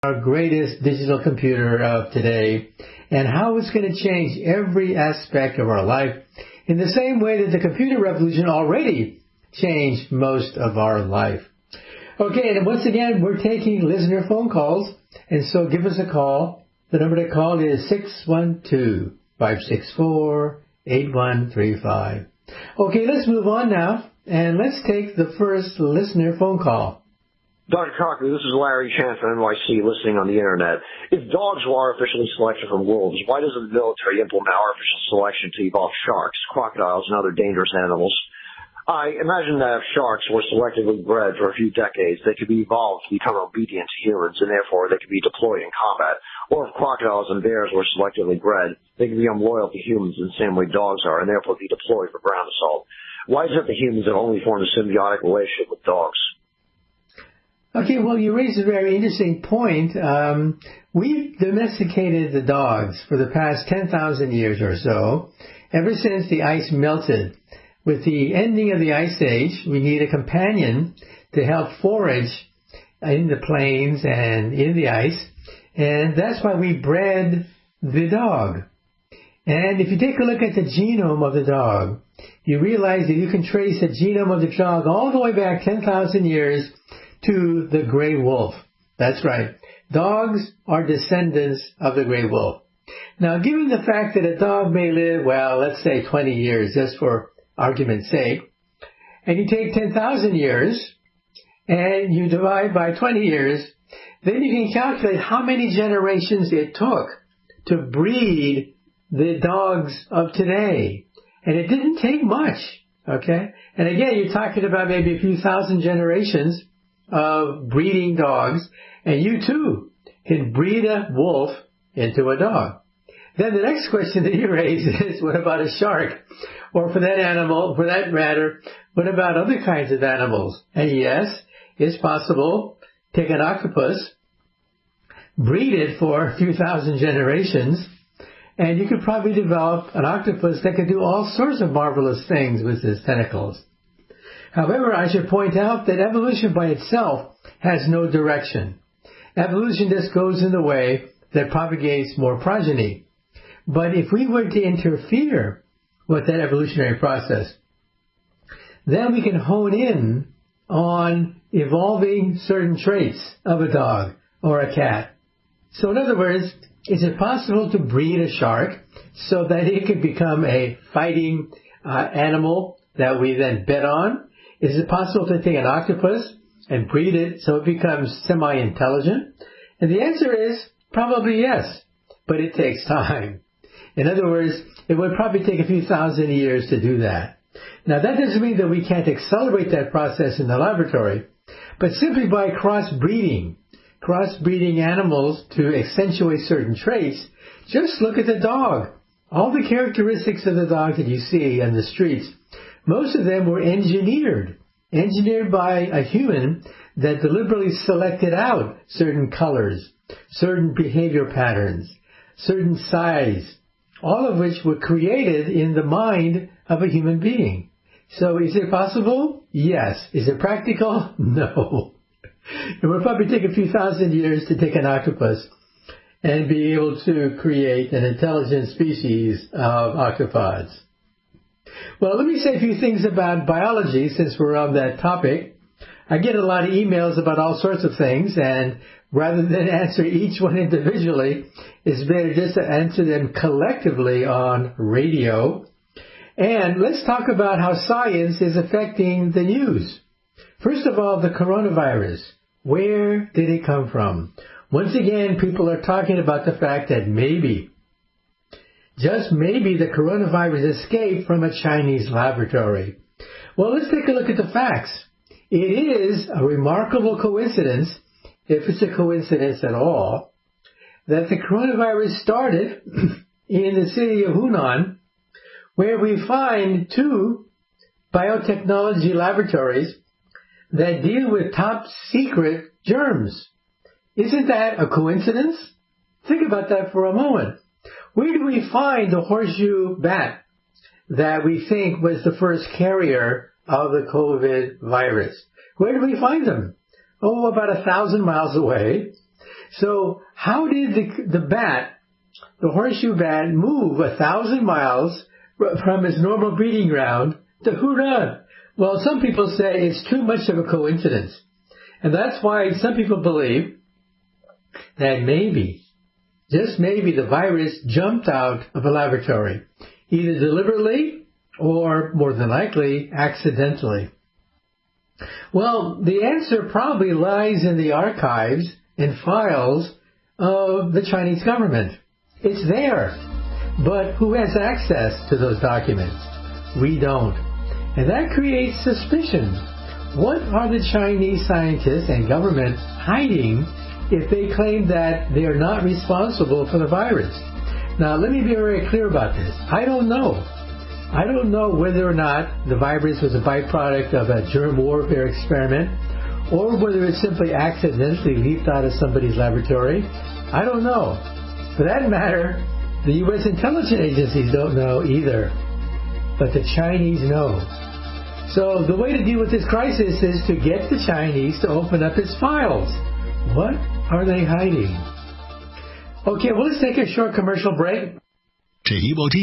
our greatest digital computer of today and how it's going to change every aspect of our life in the same way that the computer revolution already changed most of our life. Okay, and once again, we're taking listener phone calls, and so give us a call. The number to call is 612-564-8135. Okay, let's move on now, and let's take the first listener phone call. Dr. Kaku, this is Larry Chan from NYC listening on the Internet. If dogs were artificially selected from wolves, why doesn't the military implement artificial selection to evolve sharks, crocodiles, and other dangerous animals? I imagine that if sharks were selectively bred for a few decades, they could be evolved to become obedient to humans, and therefore they could be deployed in combat. Or if crocodiles and bears were selectively bred, they could become loyal to humans in the same way dogs are, and therefore be deployed for ground assault. Why is it that humans have only formed a symbiotic relationship with dogs? Okay, well, you raised a very interesting point. We've domesticated the dogs for the past 10,000 years or so, ever since the ice melted. With the ending of the ice age, we need a companion to help forage in the plains and in the ice, and that's why we bred the dog. And if you take a look at the genome of the dog, you realize that you can trace the genome of the dog all the way back 10,000 years to the gray wolf. That's right. Dogs are descendants of the gray wolf. Now, given the fact that a dog may live, well, let's say 20 years, just for argument's sake, and you take 10,000 years and you divide by 20 years, then you can calculate how many generations it took to breed the dogs of today. And it didn't take much, okay? And again, you're talking about maybe a few thousand generations of breeding dogs, and you too can breed a wolf into a dog. Then the next question that you raise is, what about a shark? Or for that animal, for that matter, what about other kinds of animals? And yes, it's possible. Take an octopus, breed it for a few thousand generations, and you could probably develop an octopus that could do all sorts of marvelous things with its tentacles. However, I should point out that evolution by itself has no direction. Evolution just goes in the way that propagates more progeny. But if we were to interfere with that evolutionary process, then we can hone in on evolving certain traits of a dog or a cat. So in other words, is it possible to breed a shark so that it could become a fighting animal that we then bet on? Is it possible to take an octopus and breed it so it becomes semi-intelligent? And the answer is probably yes, but it takes time. In other words, it would probably take a few thousand years to do that. Now, that doesn't mean that we can't accelerate that process in the laboratory, but simply by crossbreeding animals to accentuate certain traits, just look at the dog. All the characteristics of the dog that you see on the streets, most of them were engineered by a human that deliberately selected out certain colors, certain behavior patterns, certain size, all of which were created in the mind of a human being. So is it possible? Yes. Is it practical? No. It would probably take a few thousand years to take an octopus and be able to create an intelligent species of octopods. Well, let me say a few things about biology since we're on that topic. I get a lot of emails about all sorts of things, and rather than answer each one individually, it's better just to answer them collectively on radio. And let's talk about how science is affecting the news. First of all, the coronavirus. Where did it come from? Once again, people are talking about the fact that maybe, just maybe, the coronavirus escaped from a Chinese laboratory. Well, let's take a look at the facts. It is a remarkable coincidence, if it's a coincidence at all, that the coronavirus started in the city of Hunan, where we find two biotechnology laboratories that deal with top secret germs. Isn't that a coincidence? Think about that for a moment. Where do we find the horseshoe bat that we think was the first carrier of the COVID virus? Where do we find them? Oh, about 1,000 miles away. So how did the bat, the horseshoe bat, move 1,000 miles from its normal breeding ground to Hunan? Well, some people say it's too much of a coincidence. And that's why some people believe that maybe, just maybe, the virus jumped out of a laboratory, either deliberately or, more than likely, accidentally. Well, the answer probably lies in the archives and files of the Chinese government. It's there. But who has access to those documents? We don't. And that creates suspicion. What are the Chinese scientists and government hiding if they claim that they are not responsible for the virus? Now, let me be very clear about this. I don't know. I don't know whether or not the virus was a byproduct of a germ warfare experiment or whether it simply accidentally leaped out of somebody's laboratory. I don't know. For that matter, the U.S. intelligence agencies don't know either. But the Chinese know. So the way to deal with this crisis is to get the Chinese to open up its files. What are they hiding? Okay, well, let's take a short commercial break.